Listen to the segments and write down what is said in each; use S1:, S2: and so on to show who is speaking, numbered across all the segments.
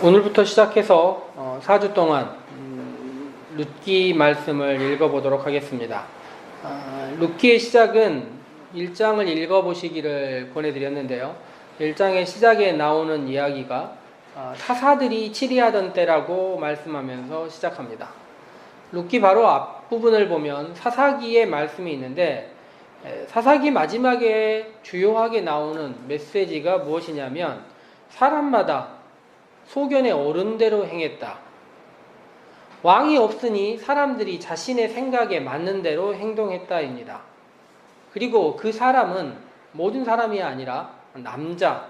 S1: 오늘부터 시작해서 4주 동안 룻기 말씀을 읽어보도록 하겠습니다. 룻기의 시작은 1장을 읽어보시기를 권해드렸는데요. 1장의 시작에 나오는 이야기가 사사들이 치리하던 때라고 말씀하면서 시작합니다. 룻기 바로 앞부분을 보면 사사기의 말씀이 있는데, 사사기 마지막에 주요하게 나오는 메시지가 무엇이냐면, 사람마다 소견에 옳은 대로 행했다. 왕이 없으니 사람들이 자신의 생각에 맞는 대로 행동했다입니다. 그리고 그 사람은 모든 사람이 아니라 남자,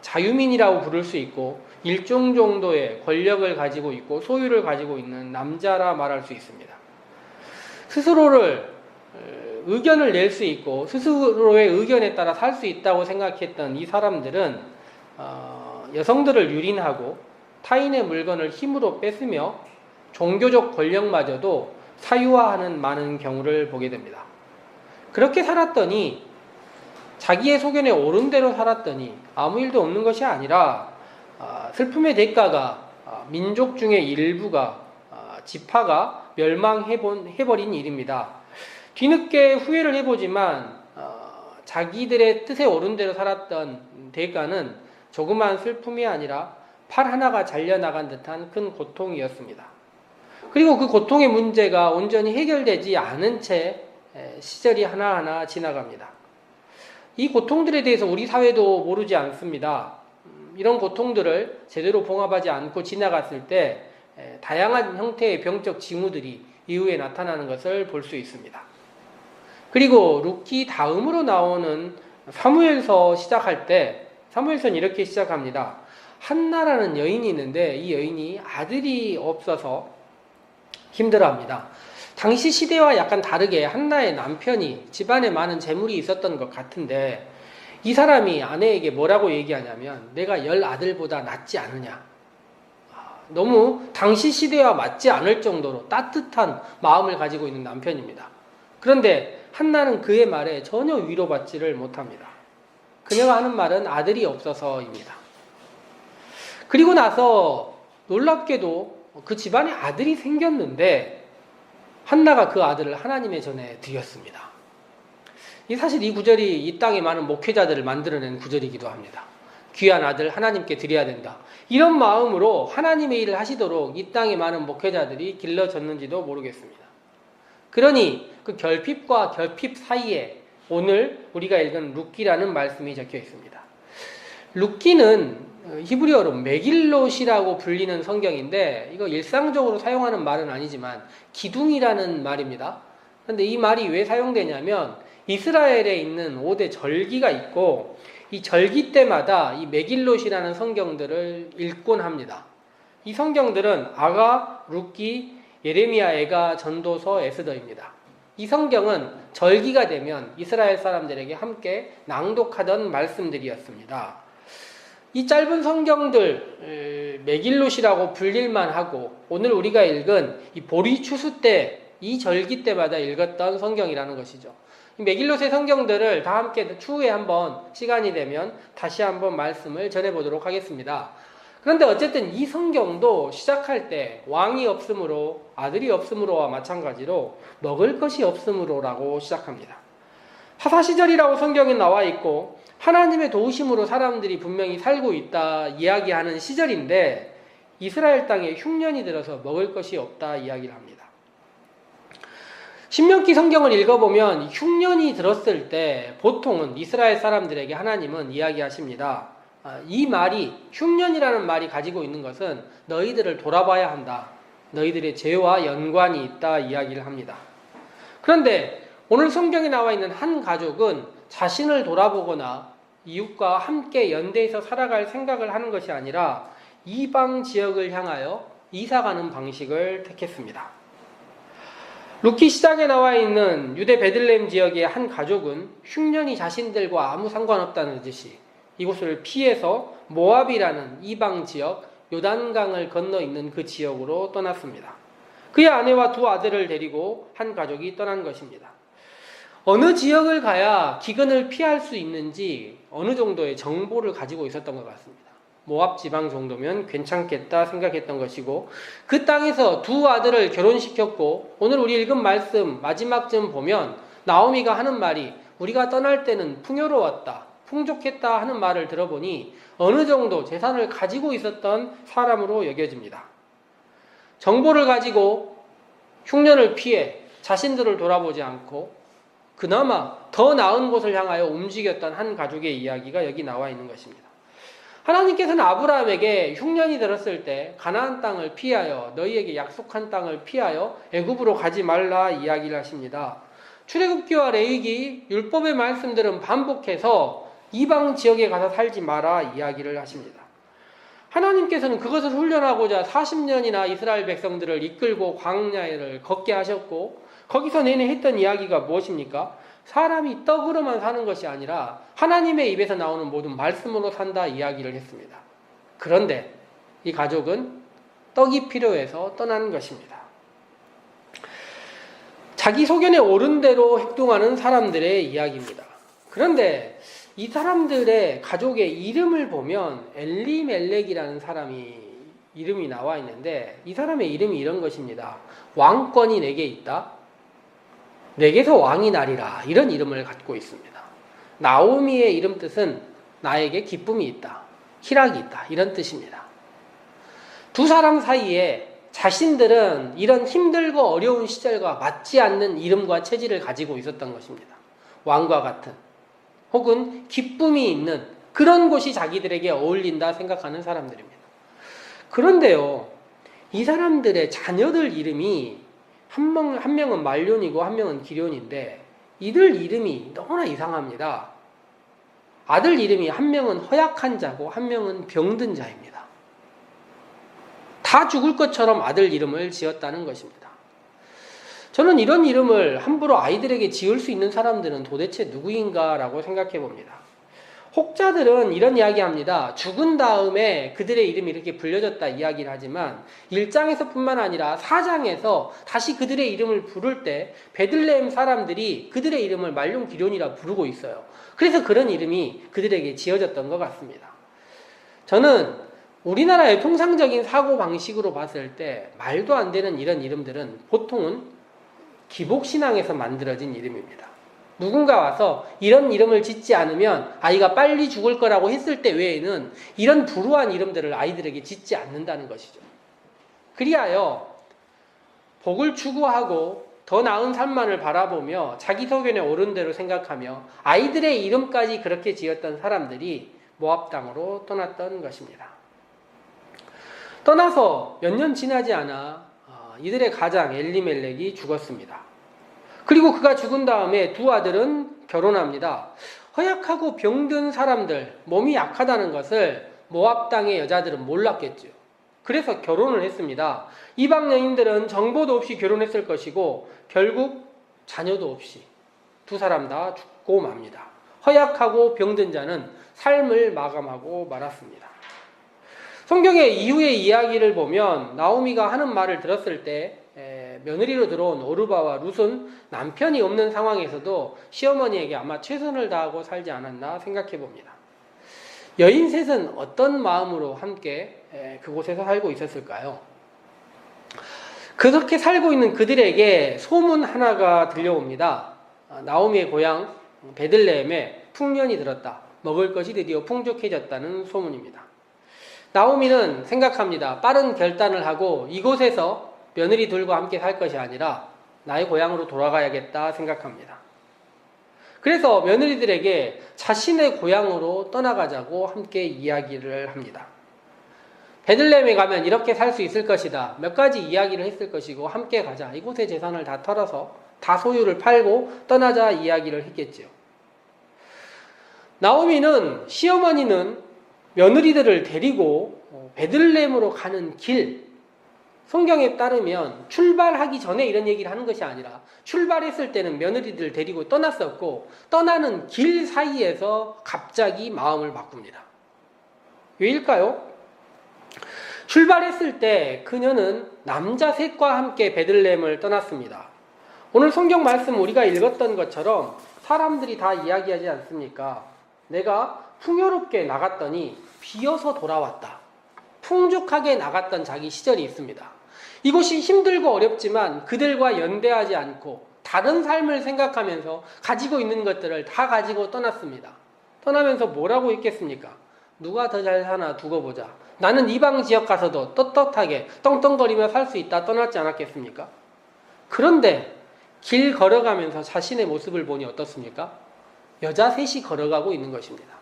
S1: 자유민이라고 부를 수 있고 일정 정도의 권력을 가지고 있고 소유를 가지고 있는 남자라 말할 수 있습니다. 스스로를 의견을 낼 수 있고 스스로의 의견에 따라 살 수 있다고 생각했던 이 사람들은 여성들을 유린하고 타인의 물건을 힘으로 뺏으며 종교적 권력마저도 사유화하는 많은 경우를 보게 됩니다. 그렇게 살았더니, 자기의 소견에 옳은 대로 살았더니 아무 일도 없는 것이 아니라 슬픔의 대가가 민족 중의 일부가, 지파가 멸망해버린 일입니다. 뒤늦게 후회를 해보지만 자기들의 뜻에 옳은 대로 살았던 대가는 조그만 슬픔이 아니라 팔 하나가 잘려나간 듯한 큰 고통이었습니다. 그리고 그 고통의 문제가 온전히 해결되지 않은 채 시절이 하나하나 지나갑니다. 이 고통들에 대해서 우리 사회도 모르지 않습니다. 이런 고통들을 제대로 봉합하지 않고 지나갔을 때 다양한 형태의 병적 징후들이 이후에 나타나는 것을 볼 수 있습니다. 그리고 룻기 다음으로 나오는 사무엘서 시작할 때, 사무엘서는 이렇게 시작합니다. 한나라는 여인이 있는데 이 여인이 아들이 없어서 힘들어합니다. 당시 시대와 약간 다르게 한나의 남편이 집안에 많은 재물이 있었던 것 같은데, 이 사람이 아내에게 뭐라고 얘기하냐면, 내가 10아들보다 낫지 않으냐. 너무 당시 시대와 맞지 않을 정도로 따뜻한 마음을 가지고 있는 남편입니다. 그런데 한나는 그의 말에 전혀 위로받지를 못합니다. 그녀가 하는 말은 아들이 없어서입니다. 그리고 나서 놀랍게도 그 집안에 아들이 생겼는데 한나가 그 아들을 하나님의 전에 드렸습니다. 사실 이 구절이 이 땅에 많은 목회자들을 만들어낸 구절이기도 합니다. 귀한 아들 하나님께 드려야 된다. 이런 마음으로 하나님의 일을 하시도록 이 땅에 많은 목회자들이 길러졌는지도 모르겠습니다. 그러니 그 결핍과 결핍 사이에 오늘 우리가 읽은 룻기라는 말씀이 적혀 있습니다. 룻기는 히브리어로 메길롯이라고 불리는 성경인데, 이거 일상적으로 사용하는 말은 아니지만 기둥이라는 말입니다. 그런데 이 말이 왜 사용되냐면, 이스라엘에 있는 5대 절기가 있고 이 절기 때마다 이 메길롯이라는 성경들을 읽곤 합니다. 이 성경들은 아가, 룻기, 예레미야, 에가, 전도서, 에스더입니다. 이 성경은 절기가 되면 이스라엘 사람들에게 함께 낭독하던 말씀들이었습니다. 이 짧은 성경들, 메길롯이라고 불릴만 하고, 오늘 우리가 읽은 이 보리 추수 때, 이 절기 때마다 읽었던 성경이라는 것이죠. 이 메길롯의 성경들을 다 함께 추후에 한번 시간이 되면 다시 한번 말씀을 전해보도록 하겠습니다. 그런데 어쨌든 이 성경도 시작할 때 왕이 없으므로, 아들이 없으므로와 마찬가지로 먹을 것이 없으므로라고 시작합니다. 사사시절이라고 성경에 나와 있고 하나님의 도우심으로 사람들이 분명히 살고 있다 이야기하는 시절인데, 이스라엘 땅에 흉년이 들어서 먹을 것이 없다 이야기를 합니다. 신명기 성경을 읽어보면 흉년이 들었을 때 보통은 이스라엘 사람들에게 하나님은 이야기하십니다. 이 말이, 흉년이라는 말이 가지고 있는 것은 너희들을 돌아봐야 한다, 너희들의 죄와 연관이 있다 이야기를 합니다. 그런데 오늘 성경에 나와 있는 한 가족은 자신을 돌아보거나 이웃과 함께 연대해서 살아갈 생각을 하는 것이 아니라 이방 지역을 향하여 이사가는 방식을 택했습니다. 룻기 시작에 나와 있는 유대 베들레헴 지역의 한 가족은 흉년이 자신들과 아무 상관없다는 듯이 이곳을 피해서 모압이라는 이방 지역, 요단강을 건너 있는 그 지역으로 떠났습니다. 그의 아내와 2 아들을 데리고 한 가족이 떠난 것입니다. 어느 지역을 가야 기근을 피할 수 있는지 어느 정도의 정보를 가지고 있었던 것 같습니다. 모압 지방 정도면 괜찮겠다 생각했던 것이고, 그 땅에서 두 아들을 결혼시켰고, 오늘 우리 읽은 말씀 마지막쯤 보면 나오미가 하는 말이 우리가 떠날 때는 풍요로웠다, 풍족했다 하는 말을 들어보니 어느 정도 재산을 가지고 있었던 사람으로 여겨집니다. 정보를 가지고 흉년을 피해 자신들을 돌아보지 않고 그나마 더 나은 곳을 향하여 움직였던 한 가족의 이야기가 여기 나와 있는 것입니다. 하나님께서는 아브라함에게 흉년이 들었을 때 가나안 땅을 피하여 너희에게 약속한 땅을 피하여 애굽으로 가지 말라 이야기를 하십니다. 출애굽기와 레위기 율법의 말씀들은 반복해서 이방 지역에 가서 살지 마라 이야기를 하십니다. 하나님께서는 그것을 훈련하고자 40년이나 이스라엘 백성들을 이끌고 광야를 걷게 하셨고, 거기서 내내 했던 이야기가 무엇입니까? 사람이 떡으로만 사는 것이 아니라 하나님의 입에서 나오는 모든 말씀으로 산다 이야기를 했습니다. 그런데 이 가족은 떡이 필요해서 떠난 것입니다. 자기 소견에 옳은 대로 행동하는 사람들의 이야기입니다. 그런데 이 사람들의 가족의 이름을 보면 엘리멜렉이라는 사람이 이름이 나와 있는데, 이 사람의 이름이 이런 것입니다. 왕권이 내게 있다, 내게서 왕이 나리라, 이런 이름을 갖고 있습니다. 나오미의 이름 뜻은 나에게 기쁨이 있다, 희락이 있다, 이런 뜻입니다. 두 사람 사이에 자신들은 이런 힘들고 어려운 시절과 맞지 않는 이름과 체질을 가지고 있었던 것입니다. 왕과 같은 혹은 기쁨이 있는 그런 곳이 자기들에게 어울린다 생각하는 사람들입니다. 그런데요, 이 사람들의 자녀들 이름이 한 명은 말론이고 한 명은 기련인데 이들 이름이 너무나 이상합니다. 아들 이름이 한 명은 허약한 자고 한 명은 병든 자입니다. 다 죽을 것처럼 아들 이름을 지었다는 것입니다. 저는 이런 이름을 함부로 아이들에게 지을 수 있는 사람들은 도대체 누구인가라고 생각해 봅니다. 혹자들은 이런 이야기합니다. 죽은 다음에 그들의 이름이 이렇게 불려졌다 이야기를 하지만 1장에서 뿐만 아니라 4장에서 다시 그들의 이름을 부를 때 베들레헴 사람들이 그들의 이름을 말론 기련이라 부르고 있어요. 그래서 그런 이름이 그들에게 지어졌던 것 같습니다. 저는 우리나라의 통상적인 사고방식으로 봤을 때 말도 안 되는 이런 이름들은 보통은 기복신앙에서 만들어진 이름입니다. 누군가 와서 이런 이름을 짓지 않으면 아이가 빨리 죽을 거라고 했을 때 외에는 이런 불우한 이름들을 아이들에게 짓지 않는다는 것이죠. 그리하여 복을 추구하고 더 나은 삶만을 바라보며 자기 소견에 옳은 대로 생각하며 아이들의 이름까지 그렇게 지었던 사람들이 모압 땅으로 떠났던 것입니다. 떠나서 몇 년 지나지 않아 이들의 가장 엘리멜렉이 죽었습니다. 그리고 그가 죽은 다음에 두 아들은 결혼합니다. 허약하고 병든 사람들, 몸이 약하다는 것을 모압 땅의 여자들은 몰랐겠죠. 그래서 결혼을 했습니다. 이방 여인들은 정보도 없이 결혼했을 것이고 결국 자녀도 없이 두 사람 다 죽고 맙니다. 허약하고 병든 자는 삶을 마감하고 말았습니다. 성경의 이후의 이야기를 보면 나오미가 하는 말을 들었을 때 며느리로 들어온 오르바와 룻은 남편이 없는 상황에서도 시어머니에게 아마 최선을 다하고 살지 않았나 생각해 봅니다. 여인 셋은 어떤 마음으로 함께 그곳에서 살고 있었을까요? 그렇게 살고 있는 그들에게 소문 하나가 들려옵니다. 나오미의 고향 베들레헴에 풍년이 들었다. 먹을 것이 드디어 풍족해졌다는 소문입니다. 나오미는 생각합니다. 빠른 결단을 하고 이곳에서 며느리 둘과 함께 살 것이 아니라 나의 고향으로 돌아가야겠다 생각합니다. 그래서 며느리들에게 자신의 고향으로 떠나가자고 함께 이야기를 합니다. 베들레헴에 가면 이렇게 살 수 있을 것이다. 몇 가지 이야기를 했을 것이고 함께 가자. 이곳의 재산을 다 털어서 다 소유를 팔고 떠나자 이야기를 했겠지요. 나오미는 시어머니는 며느리들을 데리고 베들레헴으로 가는 길, 성경에 따르면 출발하기 전에 이런 얘기를 하는 것이 아니라 출발했을 때는 며느리들을 데리고 떠났었고 떠나는 길 사이에서 갑자기 마음을 바꿉니다. 왜일까요? 출발했을 때 그녀는 남자 셋과 함께 베들레헴을 떠났습니다. 오늘 성경 말씀 우리가 읽었던 것처럼 사람들이 다 이야기하지 않습니까? 내가 풍요롭게 나갔더니 비어서 돌아왔다. 풍족하게 나갔던 자기 시절이 있습니다. 이곳이 힘들고 어렵지만 그들과 연대하지 않고 다른 삶을 생각하면서 가지고 있는 것들을 다 가지고 떠났습니다. 떠나면서 뭐라고 했겠습니까? 누가 더 잘 사나 두고 보자. 나는 이방 지역 가서도 떳떳하게 떵떵거리며 살 수 있다 떠났지 않았겠습니까? 그런데 길 걸어가면서 자신의 모습을 보니 어떻습니까? 여자 셋이 걸어가고 있는 것입니다.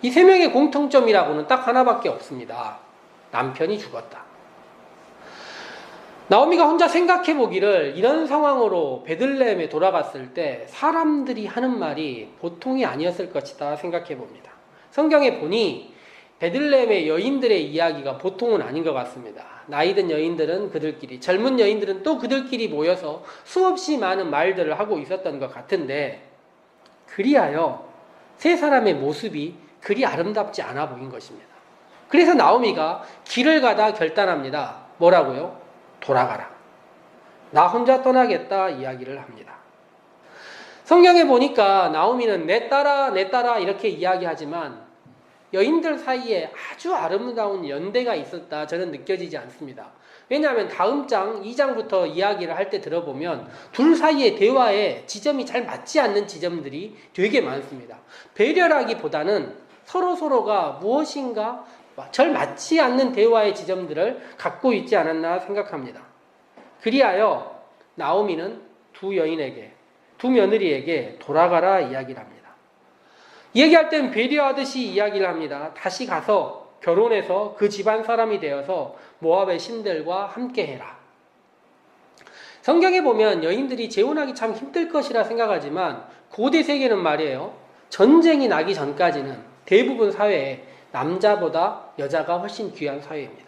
S1: 이 세 명의 공통점이라고는 딱 하나밖에 없습니다. 남편이 죽었다. 나오미가 혼자 생각해 보기를 이런 상황으로 베들레헴에 돌아갔을 때 사람들이 하는 말이 보통이 아니었을 것이다 생각해 봅니다. 성경에 보니 베들레헴의 여인들의 이야기가 보통은 아닌 것 같습니다. 나이든 여인들은 그들끼리, 젊은 여인들은 또 그들끼리 모여서 수없이 많은 말들을 하고 있었던 것 같은데 그리하여 세 사람의 모습이 그리 아름답지 않아 보인 것입니다. 그래서 나오미가 길을 가다 결단합니다. 뭐라고요? 돌아가라. 나 혼자 떠나겠다 이야기를 합니다. 성경에 보니까 나오미는 내 딸아 이렇게 이야기하지만 여인들 사이에 아주 아름다운 연대가 있었다 저는 느껴지지 않습니다. 왜냐하면 다음 장 2장부터 이야기를 할 때 들어보면 둘 사이의 대화에 지점이 잘 맞지 않는 지점들이 되게 많습니다. 배려라기보다는 서로가 무엇인가 잘 맞지 않는 대화의 지점들을 갖고 있지 않았나 생각합니다. 그리하여 나오미는 두 며느리에게 돌아가라 이야기를 합니다. 얘기할 땐 배려하듯이 이야기를 합니다. 다시 가서 결혼해서 그 집안 사람이 되어서 모압의 신들과 함께 해라. 성경에 보면 여인들이 재혼하기 참 힘들 것이라 생각하지만 고대 세계는 말이에요. 전쟁이 나기 전까지는 대부분 사회에 남자보다 여자가 훨씬 귀한 사회입니다.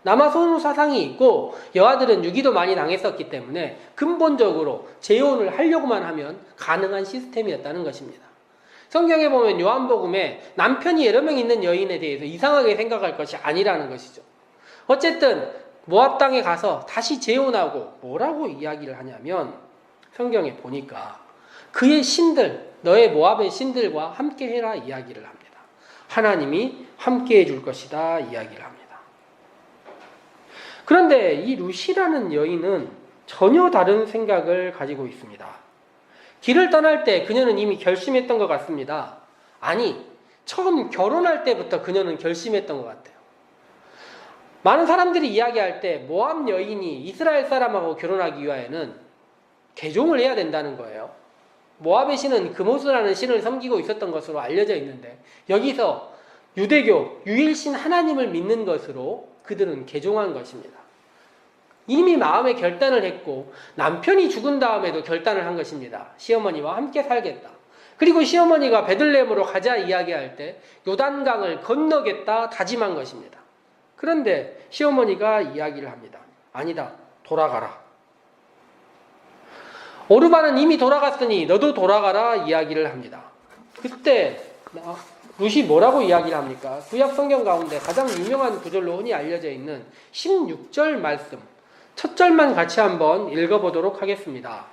S1: 남아선호 사상이 있고 여아들은 유기도 많이 당했었기 때문에 근본적으로 재혼을 하려고만 하면 가능한 시스템이었다는 것입니다. 성경에 보면 요한복음에 남편이 여러 명 있는 여인에 대해서 이상하게 생각할 것이 아니라는 것이죠. 어쨌든 모압 땅에 가서 다시 재혼하고 뭐라고 이야기를 하냐면 성경에 보니까 그의 신들, 너의 모압의 신들과 함께 해라 이야기를 합니다. 하나님이 함께 해줄 것이다 이야기를 합니다. 그런데 이 루시라는 여인은 전혀 다른 생각을 가지고 있습니다. 길을 떠날 때 그녀는 이미 결심했던 것 같습니다. 아니, 처음 결혼할 때부터 그녀는 결심했던 것 같아요. 많은 사람들이 이야기할 때 모압 여인이 이스라엘 사람하고 결혼하기 위하여는 개종을 해야 된다는 거예요. 모압의 신은 그모스라는 신을 섬기고 있었던 것으로 알려져 있는데 여기서 유대교, 유일신 하나님을 믿는 것으로 그들은 개종한 것입니다. 이미 마음의 결단을 했고 남편이 죽은 다음에도 결단을 한 것입니다. 시어머니와 함께 살겠다. 그리고 시어머니가 베들레헴으로 가자 이야기할 때 요단강을 건너겠다 다짐한 것입니다. 그런데 시어머니가 이야기를 합니다. 아니다. 돌아가라. 오르바는 이미 돌아갔으니 너도 돌아가라 이야기를 합니다. 그때 룻이 뭐라고 이야기를 합니까? 구약 성경 가운데 가장 유명한 구절로 흔히 알려져 있는 16절 말씀 첫 절만 같이 한번 읽어보도록 하겠습니다.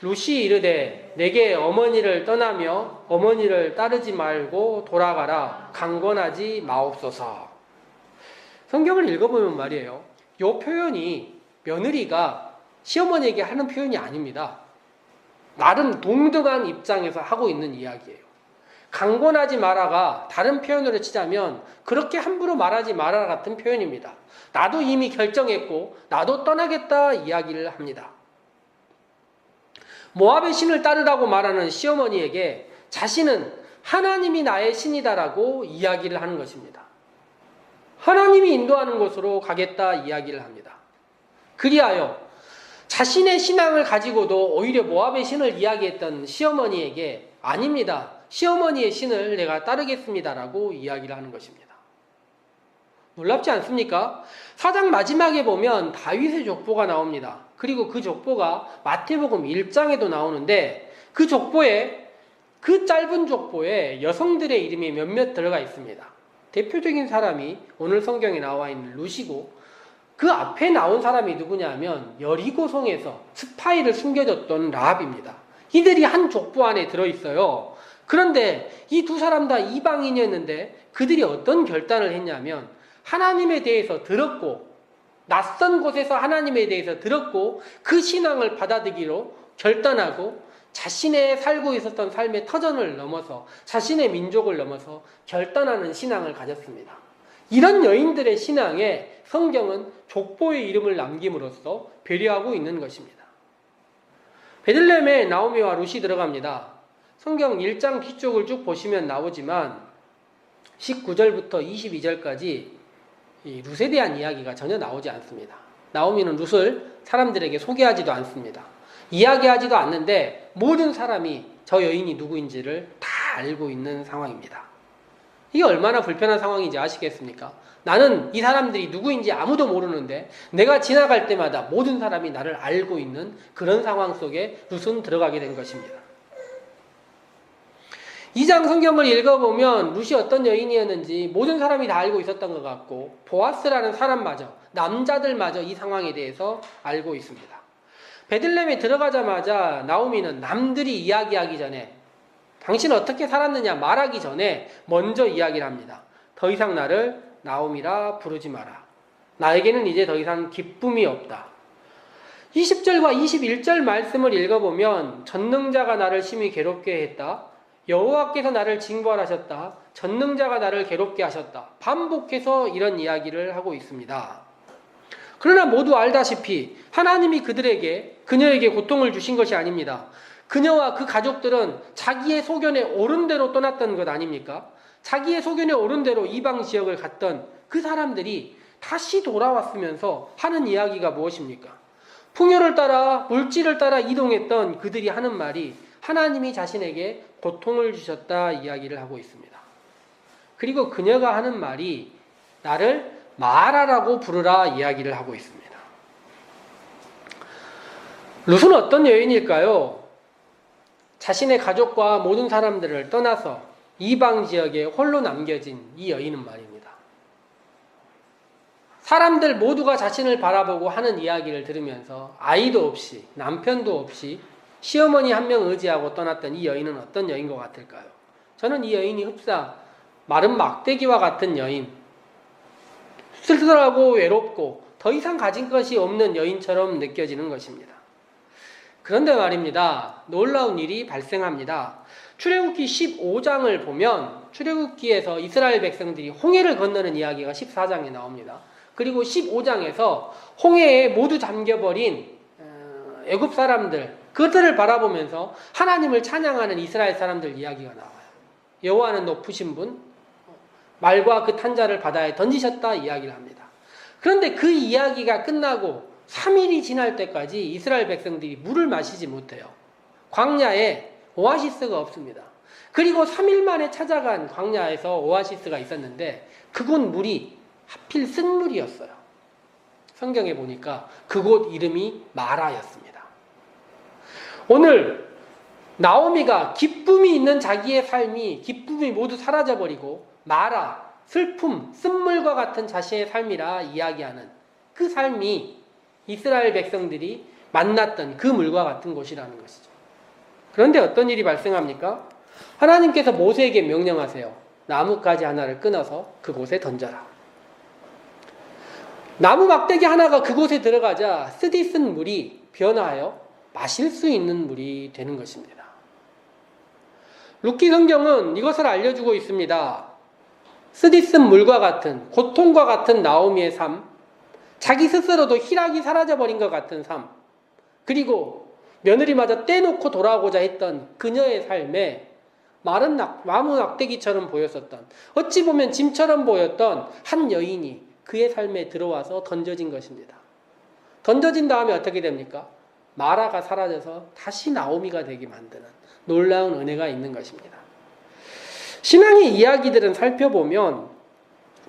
S1: 룻이 이르되 내게 어머니를 떠나며 어머니를 따르지 말고 돌아가라 강권하지 마옵소서. 성경을 읽어보면 말이에요. 이 표현이 며느리가 시어머니에게 하는 표현이 아닙니다. 나름 동등한 입장에서 하고 있는 이야기예요. 강권하지 마라가 다른 표현으로 치자면 그렇게 함부로 말하지 마라 같은 표현입니다. 나도 이미 결정했고 나도 떠나겠다 이야기를 합니다. 모압의 신을 따르라고 말하는 시어머니에게 자신은 하나님이 나의 신이다라고 이야기를 하는 것입니다. 하나님이 인도하는 곳으로 가겠다 이야기를 합니다. 그리하여 자신의 신앙을 가지고도 오히려 모압의 신을 이야기했던 시어머니에게 아닙니다. 시어머니의 신을 내가 따르겠습니다라고 이야기를 하는 것입니다. 놀랍지 않습니까? 4장 마지막에 보면 다윗의 족보가 나옵니다. 그리고 그 족보가 마태복음 1장에도 나오는데 그 짧은 족보에 여성들의 이름이 몇몇 들어가 있습니다. 대표적인 사람이 오늘 성경에 나와 있는 룻이고 그 앞에 나온 사람이 누구냐면 여리고성에서 스파이를 숨겨줬던 라합입니다. 이들이 한 족보 안에 들어있어요. 그런데 이 두 사람 다 이방인이었는데 그들이 어떤 결단을 했냐면 하나님에 대해서 들었고 낯선 곳에서 하나님에 대해서 들었고 그 신앙을 받아들이기로 결단하고 자신의 살고 있었던 삶의 터전을 넘어서 자신의 민족을 넘어서 결단하는 신앙을 가졌습니다. 이런 여인들의 신앙에 성경은 족보의 이름을 남김으로써 배려하고 있는 것입니다. 베들레헴에 나오미와 룻이 들어갑니다. 성경 1장 뒤쪽을 쭉 보시면 나오지만 19절부터 22절까지 이 룻에 대한 이야기가 전혀 나오지 않습니다. 나오미는 룻을 사람들에게 소개하지도 않습니다. 이야기하지도 않는데 모든 사람이 저 여인이 누구인지를 다 알고 있는 상황입니다. 이게 얼마나 불편한 상황인지 아시겠습니까? 나는 이 사람들이 누구인지 아무도 모르는데 내가 지나갈 때마다 모든 사람이 나를 알고 있는 그런 상황 속에 룻은 들어가게 된 것입니다. 2장 성경을 읽어보면 룻이 어떤 여인이었는지 모든 사람이 다 알고 있었던 것 같고 보아스라는 사람마저 남자들마저 이 상황에 대해서 알고 있습니다. 베들레헴에 들어가자마자 나오미는 남들이 이야기하기 전에 당신 어떻게 살았느냐 말하기 전에 먼저 이야기를 합니다. 더 이상 나를 나오미라 부르지 마라. 나에게는 이제 더 이상 기쁨이 없다. 20절과 21절 말씀을 읽어보면 전능자가 나를 심히 괴롭게 했다. 여호와께서 나를 징벌하셨다. 전능자가 나를 괴롭게 하셨다. 반복해서 이런 이야기를 하고 있습니다. 그러나 모두 알다시피 하나님이 그녀에게 고통을 주신 것이 아닙니다. 그녀와 그 가족들은 자기의 소견에 옳은 대로 떠났던 것 아닙니까? 자기의 소견에 옳은 대로 이방 지역을 갔던 그 사람들이 다시 돌아왔으면서 하는 이야기가 무엇입니까? 풍요를 따라 물질을 따라 이동했던 그들이 하는 말이 하나님이 자신에게 고통을 주셨다 이야기를 하고 있습니다. 그리고 그녀가 하는 말이 나를 마라라고 부르라 이야기를 하고 있습니다. 룻은 어떤 여인일까요? 자신의 가족과 모든 사람들을 떠나서 이방 지역에 홀로 남겨진 이 여인은 말입니다. 사람들 모두가 자신을 바라보고 하는 이야기를 들으면서 아이도 없이 남편도 없이 시어머니 한 명 의지하고 떠났던 이 여인은 어떤 여인 것 같을까요? 저는 이 여인이 흡사 마른 막대기와 같은 여인, 쓸쓸하고 외롭고 더 이상 가진 것이 없는 여인처럼 느껴지는 것입니다. 그런데 말입니다. 놀라운 일이 발생합니다. 출애굽기 15장을 보면 출애굽기에서 이스라엘 백성들이 홍해를 건너는 이야기가 14장에 나옵니다. 그리고 15장에서 홍해에 모두 잠겨버린 애굽 사람들, 그들을 바라보면서 하나님을 찬양하는 이스라엘 사람들 이야기가 나와요. 여호와는 높으신 분, 말과 그 탄자를 바다에 던지셨다 이야기를 합니다. 그런데 그 이야기가 끝나고 3일이 지날 때까지 이스라엘 백성들이 물을 마시지 못해요. 광야에 오아시스가 없습니다. 그리고 3일 만에 찾아간 광야에서 오아시스가 있었는데 그곳 물이 하필 쓴물이었어요. 성경에 보니까 그곳 이름이 마라였습니다. 오늘 나오미가 기쁨이 있는 자기의 삶이 기쁨이 모두 사라져버리고 마라, 슬픔, 쓴물과 같은 자신의 삶이라 이야기하는 그 삶이 이스라엘 백성들이 만났던 그 물과 같은 곳이라는 것이죠. 그런데 어떤 일이 발생합니까? 하나님께서 모세에게 명령하세요. 나뭇가지 하나를 끊어서 그곳에 던져라. 나무 막대기 하나가 그곳에 들어가자 쓰디쓴 물이 변화하여 마실 수 있는 물이 되는 것입니다. 룻기 성경은 이것을 알려주고 있습니다. 쓰디쓴 물과 같은 고통과 같은 나오미의 삶, 자기 스스로도 희락이 사라져버린 것 같은 삶, 그리고 며느리마저 떼놓고 돌아오고자 했던 그녀의 삶에 마른 나무 막대기처럼 보였었던, 어찌 보면 짐처럼 보였던 한 여인이 그의 삶에 들어와서 던져진 것입니다. 던져진 다음에 어떻게 됩니까? 마라가 사라져서 다시 나오미가 되게 만드는 놀라운 은혜가 있는 것입니다. 신앙의 이야기들은 살펴보면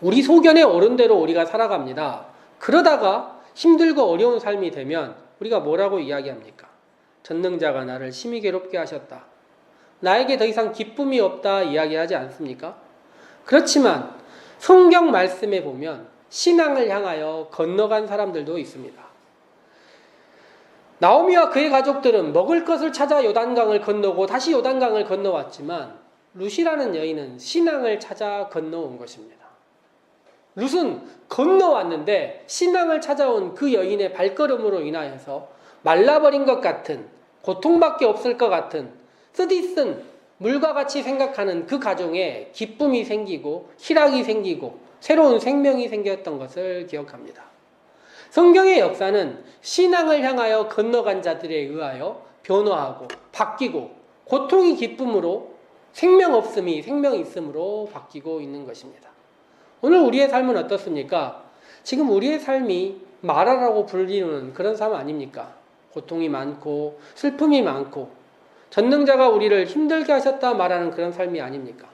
S1: 우리 소견에 옳은 대로 우리가 살아갑니다. 그러다가 힘들고 어려운 삶이 되면 우리가 뭐라고 이야기합니까? 전능자가 나를 심히 괴롭게 하셨다. 나에게 더 이상 기쁨이 없다 이야기하지 않습니까? 그렇지만 성경 말씀에 보면 신앙을 향하여 건너간 사람들도 있습니다. 나오미와 그의 가족들은 먹을 것을 찾아 요단강을 건너고 다시 요단강을 건너왔지만 룻이라는 여인은 신앙을 찾아 건너온 것입니다. 룻은 건너왔는데 신앙을 찾아온 그 여인의 발걸음으로 인하여서 말라버린 것 같은, 고통밖에 없을 것 같은, 쓰디쓴 물과 같이 생각하는 그 가정에 기쁨이 생기고 희락이 생기고 새로운 생명이 생겼던 것을 기억합니다. 성경의 역사는 신앙을 향하여 건너간 자들에 의하여 변화하고 바뀌고 고통이 기쁨으로 생명 없음이 생명 있음으로 바뀌고 있는 것입니다. 오늘 우리의 삶은 어떻습니까? 지금 우리의 삶이 마라라고 불리는 그런 삶 아닙니까? 고통이 많고 슬픔이 많고 전능자가 우리를 힘들게 하셨다 말하는 그런 삶이 아닙니까?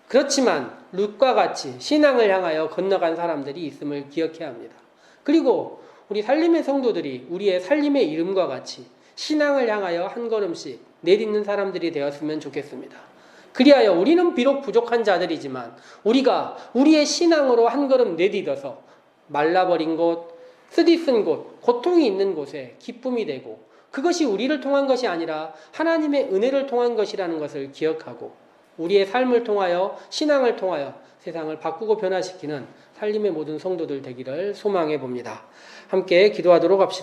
S1: 그렇지만 룻과 같이 신앙을 향하여 건너간 사람들이 있음을 기억해야 합니다. 그리고 우리 살림의 성도들이 우리의 살림의 이름과 같이 신앙을 향하여 한 걸음씩 내딛는 사람들이 되었으면 좋겠습니다. 그리하여 우리는 비록 부족한 자들이지만 우리가 우리의 신앙으로 한 걸음 내딛어서 말라버린 곳, 쓰디쓴 곳, 고통이 있는 곳에 기쁨이 되고 그것이 우리를 통한 것이 아니라 하나님의 은혜를 통한 것이라는 것을 기억하고 우리의 삶을 통하여 신앙을 통하여 세상을 바꾸고 변화시키는 살림의 모든 성도들 되기를 소망해 봅니다. 함께 기도하도록 합시다.